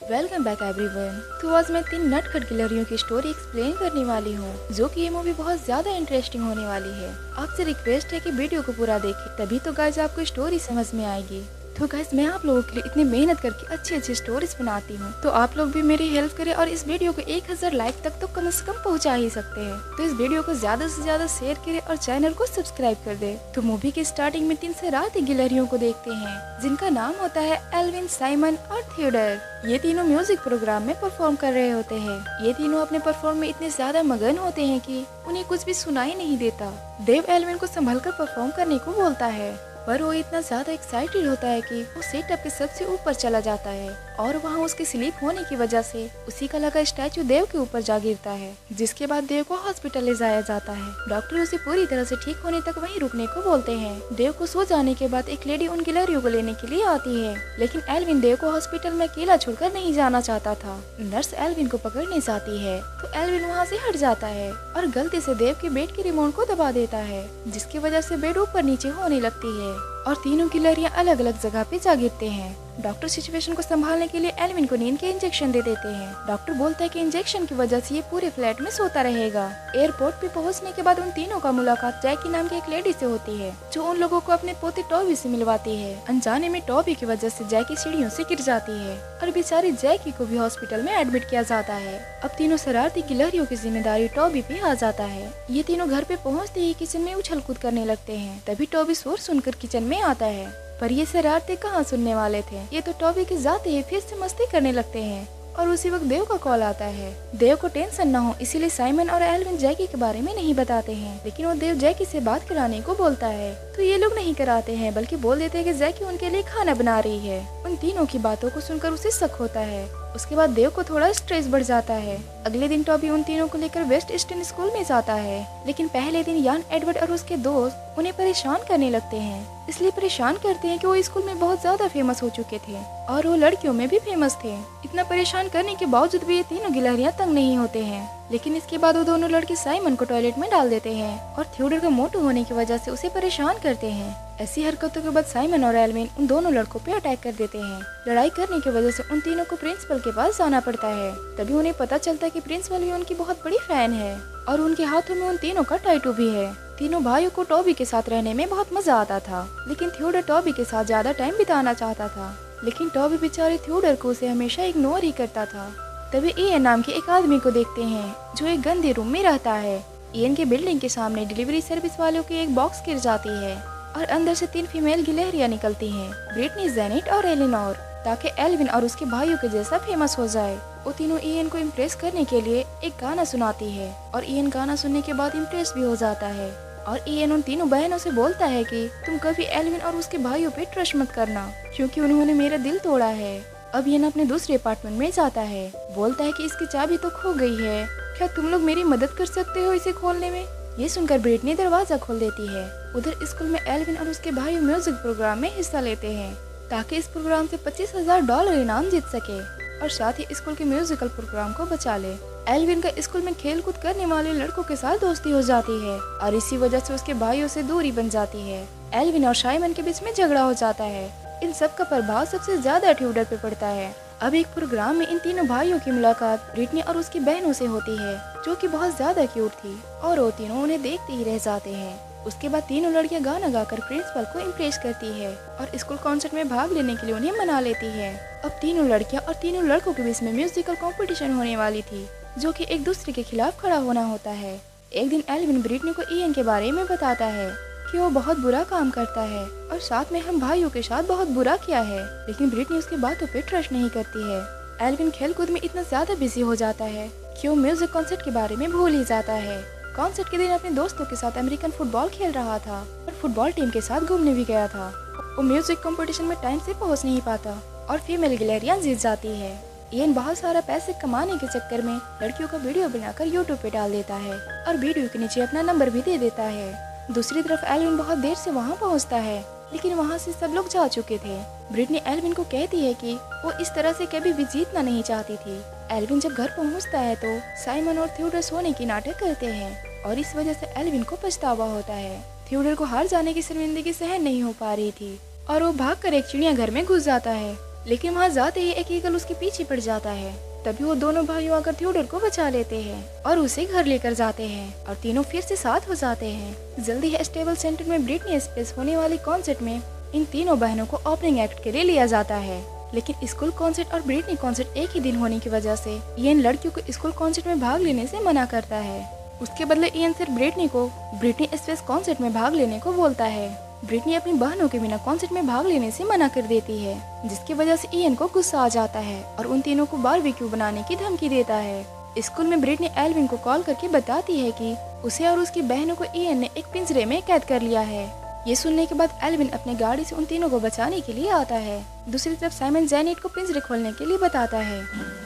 Welcome back everyone. तो आज मैं 3 नटखट गिलहरियों की स्टोरी एक्सप्लेन करने वाली हूँ, जो कि ये मूवी बहुत ज्यादा इंटरेस्टिंग होने वाली है। आपसे रिक्वेस्ट है कि वीडियो को पूरा देखें, तभी तो गाइस आपको स्टोरी समझ में आएगी। तो गाइस मैं आप लोगों के लिए इतनी मेहनत करके अच्छी अच्छी स्टोरीज बनाती हूँ, तो आप लोग भी मेरी हेल्प करें और इस वीडियो को 1000 लाइक तक तो कम से कम पहुँचा ही सकते हैं। तो इस वीडियो को ज्यादा से ज्यादा शेयर करें और चैनल को सब्सक्राइब कर दे। तो मूवी के स्टार्टिंग में 3 शरारती गिलहरियों को देखते हैं, जिनका नाम होता है एल्विन, साइमन और थियोडर। ये तीनों म्यूजिक प्रोग्राम में परफॉर्म कर रहे होते हैं। ये तीनों अपने परफॉर्म में इतने ज्यादा मगन होते हैं कि उन्हें कुछ भी सुनाई नहीं देता। देव एल्विन को संभलकर परफॉर्म करने को बोलता है, पर वो इतना ज्यादा एक्साइटेड होता है कि वो सेटअप के सबसे ऊपर चला जाता है और वहाँ उसके स्लीप होने की वजह से उसी का लगा स्टैचू देव के ऊपर जा गिरता है, जिसके बाद देव को हॉस्पिटल ले जाया जाता है। डॉक्टर उसे पूरी तरह से ठीक होने तक वहीं रुकने को बोलते हैं। देव को सो जाने के बाद एक लेडी उन गिलहरियों को लेने के लिए आती है, लेकिन एल्विन देव को हॉस्पिटल में अकेला छोड़कर नहीं जाना चाहता था। नर्स एल्विन को पकड़ने जाती है तो एल्विन वहाँ से हट जाता है और गलती से देव के बेड के रिमोट को दबा देता है, जिसकी वजह से बेड ऊपर नीचे होने लगती है और तीनों गिलहरियां अलग अलग जगह पे जा गिरते हैं। डॉक्टर सिचुएशन को संभालने के लिए एल्विन को नींद के इंजेक्शन दे देते हैं। डॉक्टर बोलता है कि इंजेक्शन की वजह से ये पूरे फ्लैट में सोता रहेगा। एयरपोर्ट पे पहुंचने के बाद उन तीनों का मुलाकात जैकी नाम की एक लेडी से होती है, जो उन लोगों को अपने पोते टॉबी से मिलवाती है। अनजाने में टॉबी की वजह से जैकी सीढ़ियों से गिर जाती है और बेचारी जैकी को भी हॉस्पिटल में एडमिट किया जाता है। अब तीनों शरारती गिलहरियों की जिम्मेदारी टॉबी पे आ जाता है। ये तीनों घर पे पहुँचते ही किचन में उछल कूद करने लगते हैं। तभी टॉबी शोर सुनकर किचन में आता है, पर ये शरारते कहाँ सुनने वाले थे। ये तो टॉबी के जाते ही फिर से मस्ती करने लगते हैं और उसी वक्त देव का कॉल आता है। देव को टेंशन न हो इसीलिए साइमन और एल्विन जैकी के बारे में नहीं बताते हैं, लेकिन वो देव जैकी से बात कराने को बोलता है तो ये लोग नहीं कराते हैं, बल्कि बोल देते हैं कि जैकी उनके लिए खाना बना रही है। उन तीनों की बातों को सुनकर उसे शक होता है। उसके बाद देव को थोड़ा स्ट्रेस बढ़ जाता है। अगले दिन टॉबी उन तीनों को लेकर वेस्ट ईस्टर्न स्कूल में जाता है, लेकिन पहले दिन यान, एडवर्ड और उसके दोस्त उन्हें परेशान करने लगते हैं। इसलिए परेशान करते हैं कि वो स्कूल में बहुत ज्यादा फेमस हो चुके थे और वो लड़कियों में भी फेमस थे। इतना परेशान करने के बावजूद भी ये तीनों गिलहरियां तंग नहीं होते हैं, लेकिन इसके बाद वो दोनों लड़के साइमन को टॉयलेट में डाल देते हैं और थियोडर का मोटू होने की वजह से उसे परेशान करते हैं। ऐसी हरकतों के बाद साइमन और एल्विन उन दोनों लड़कों पे अटैक कर देते हैं। लड़ाई करने की वजह से उन तीनों को प्रिंसिपल के पास जाना पड़ता है। तभी उन्हें पता चलता है कि प्रिंसिपल भी उनकी बहुत बड़ी फैन है और उनके हाथों में उन तीनों का टैटू भी है। तीनों भाइयों को टॉबी के साथ रहने में बहुत मजा आता था, लेकिन थियोडर टॉबी के साथ ज्यादा टाइम बिताना चाहता था, लेकिन टॉबी बेचारे थियोडर को उसे हमेशा इग्नोर ही करता था। तभी इयन नाम के एक आदमी को देखते हैं, जो एक गंदे रूम में रहता है। इयन के बिल्डिंग के सामने डिलीवरी सर्विस वालों की एक बॉक्स गिर जाती है और अंदर से 3 फीमेल गिलहरियां निकलती हैं, ब्रिटनी, जेनेट और एलिनोर, ताकि एल्विन और उसके भाइयों के जैसा फेमस हो जाए। वो तीनों इयन को इम्प्रेस करने के लिए एक गाना सुनाती है और इयन गाना सुनने के बाद इम्प्रेस भी हो जाता है। और इयन उन तीनों बहनों से बोलता है कि तुम कभी एल्विन और उसके भाइयों पे ट्रस्ट मत करना, क्योंकि उन्होंने मेरा दिल तोड़ा है। अब इयन अपने दूसरे अपार्टमेंट में जाता है, बोलता है कि इसकी चाबी तो खो गई है, क्या तुम लोग मेरी मदद कर सकते हो इसे खोलने में। ये सुनकर ब्रिटनी दरवाजा खोल देती है। उधर स्कूल में एल्विन और उसके भाई म्यूजिक प्रोग्राम में हिस्सा लेते हैं, ताकि इस प्रोग्राम से $25,000 इनाम जीत सके और साथ ही स्कूल के म्यूजिकल प्रोग्राम को बचा ले। एल्विन का स्कूल में खेल कूद करने वाले लड़कों के साथ दोस्ती हो जाती है और इसी वजह से उसके भाइयों से दूरी बन जाती है। एल्विन और साइमन के बीच में झगड़ा हो जाता है। इन सब का प्रभाव सबसे ज्यादा थियोडर पे पड़ता है। अब एक प्रोग्राम में इन तीनों भाइयों की मुलाकात ब्रिटनी और उसकी बहनों से होती है, जो कि बहुत ज्यादा क्यूट थी और वो तीनों उन्हें देखते ही रह जाते हैं। उसके बाद तीनों लड़कियां गाना गाकर प्रिंसिपल को इम्प्रेस करती है और स्कूल कॉन्सर्ट में भाग लेने के लिए उन्हें मना लेती है। अब तीनों लड़कियां और तीनों लड़कों के बीच में म्यूजिकल कंपटीशन होने वाली थी, जो कि एक दूसरे के खिलाफ खड़ा होना होता है। एक दिन एल्विन ब्रिटनी को इयन के बारे में बताता है कि वो बहुत बुरा काम करता है और साथ में हम भाइयों के साथ बहुत बुरा किया है, लेकिन ब्रिटनी उसकी बातों पे ट्रस्ट नहीं करती है। एल्विन खेलकूद में इतना ज्यादा बिजी हो जाता है कि वो म्यूजिक कॉन्सर्ट के बारे में भूल ही जाता है। कॉन्सर्ट के दिन अपने दोस्तों के साथ अमेरिकन फुटबॉल खेल रहा था और फुटबॉल टीम के साथ घूमने भी गया था। वो म्यूजिक कंपटीशन में टाइम से पहुंच नहीं पाता और फीमेल गिलहरियां जीत जाती है। इयन बहुत सारा पैसे कमाने के चक्कर में लड़कियों का वीडियो बनाकर यूट्यूब पे डाल देता है और वीडियो के नीचे अपना नंबर भी दे देता है। दूसरी तरफ एल्विन बहुत देर से वहाँ पहुँचता है, लेकिन वहाँ से सब लोग जा चुके थे। ब्रिटनी एल्विन को कहती है कि वो इस तरह से कभी भी जीतना नहीं चाहती थी। एल्विन जब घर पहुँचता है तो साइमन और थियोडर सोने की नाटक करते हैं और इस वजह से एल्विन को पछतावा होता है। थियोडर को हार जाने की शर्मिंदगी सहन नहीं हो पा रही थी और वो भागकर एक चिड़ियाघर में घुस जाता है लेकिन वहाँ जाते ही एक ईगल उसके पीछे पड़ जाता है। तभी वो दोनों भाइयों आकर थियोडोर को बचा लेते हैं और उसे घर लेकर जाते हैं और तीनों फिर से साथ हो जाते हैं। जल्दी ही स्टेबल सेंटर में ब्रिटनी स्पीयर्स होने वाली कॉन्सर्ट में इन तीनों बहनों को ओपनिंग एक्ट के लिए लिया जाता है। लेकिन स्कूल कॉन्सर्ट और ब्रिटनी कॉन्सर्ट एक ही दिन होने की वजह से इयन लड़कियों को स्कूल कॉन्सर्ट में भाग लेने से मना करता है। उसके बदले इयन सिर्फ ब्रिटनी को ब्रिटनी स्पीयर्स कॉन्सर्ट में भाग लेने को बोलता है। ब्रिटनी अपनी बहनों के बिना कॉन्सर्ट में भाग लेने से मना कर देती है, जिसकी वजह से इयन को गुस्सा आ जाता है और उन तीनों को बारबेक्यू बनाने की धमकी देता है। स्कूल में ब्रिटनी एल्विन को कॉल करके बताती है कि उसे और उसकी बहनों को इयन ने एक पिंजरे में कैद कर लिया है। ये सुनने के बाद एल्विन अपने गाड़ी से उन तीनों को बचाने के लिए आता है। दूसरी तरफ साइमन जैनेट को पिंजरे खोलने के लिए बताता है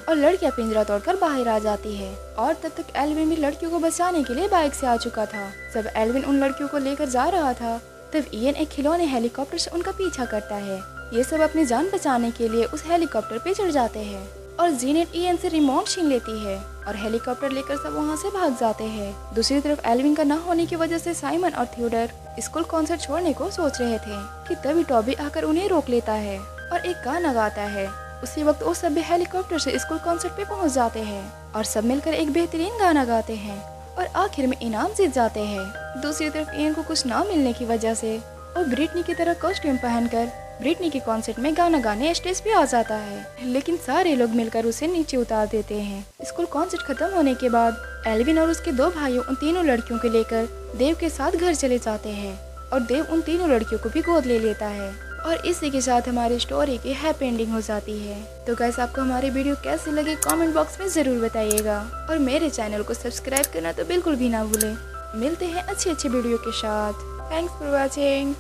और लड़कियां पिंजरा तोड़कर बाहर आ जाती है। और तब तक एल्विन भी लड़कियों को बचाने के लिए बाइक से आ चुका था। जब एल्विन उन लड़कियों को लेकर जा रहा था तब इयन एक खिलौने हेलीकॉप्टर से उनका पीछा करता है। ये सब अपनी जान बचाने के लिए उस हेलीकॉप्टर पे चढ़ जाते हैं और जीनेट इयन से रिमोट छीन लेती है और हेलीकॉप्टर लेकर सब वहाँ से भाग जाते हैं। दूसरी तरफ एल्विन का न होने की वजह से साइमन और थियोडोर स्कूल कॉन्सर्ट छोड़ने को सोच रहे थे कि तभी टॉबी आकर उन्हें रोक लेता है और एक गाना गाता है। उसी वक्त वो सब भी हेलीकॉप्टर से स्कूल कॉन्सर्ट पे पहुँच जाते हैं और सब मिलकर एक बेहतरीन गाना गाते हैं और आखिर में इनाम जीत जाते हैं। दूसरी तरफ इयन को कुछ ना मिलने की वजह से और ब्रिटनी की तरह कॉस्ट्यूम पहनकर ब्रिटनी के कॉन्सर्ट में गाना गाने स्टेज पे आ जाता है, लेकिन सारे लोग मिलकर उसे नीचे उतार देते हैं। स्कूल कॉन्सर्ट खत्म होने के बाद एल्विन और उसके दो भाइयों उन तीनों लड़कियों को लेकर देव के साथ घर चले जाते हैं और देव उन तीनों लड़कियों को भी गोद ले लेता है और इसी के साथ हमारी स्टोरी की हैप्पी एंडिंग हो जाती है। तो गाइस, आपको हमारी वीडियो कैसी लगी कमेंट बॉक्स में जरूर बताइएगा और मेरे चैनल को सब्सक्राइब करना तो बिल्कुल भी ना भूलें। मिलते हैं अच्छी वीडियो के साथ। Thanks for watching.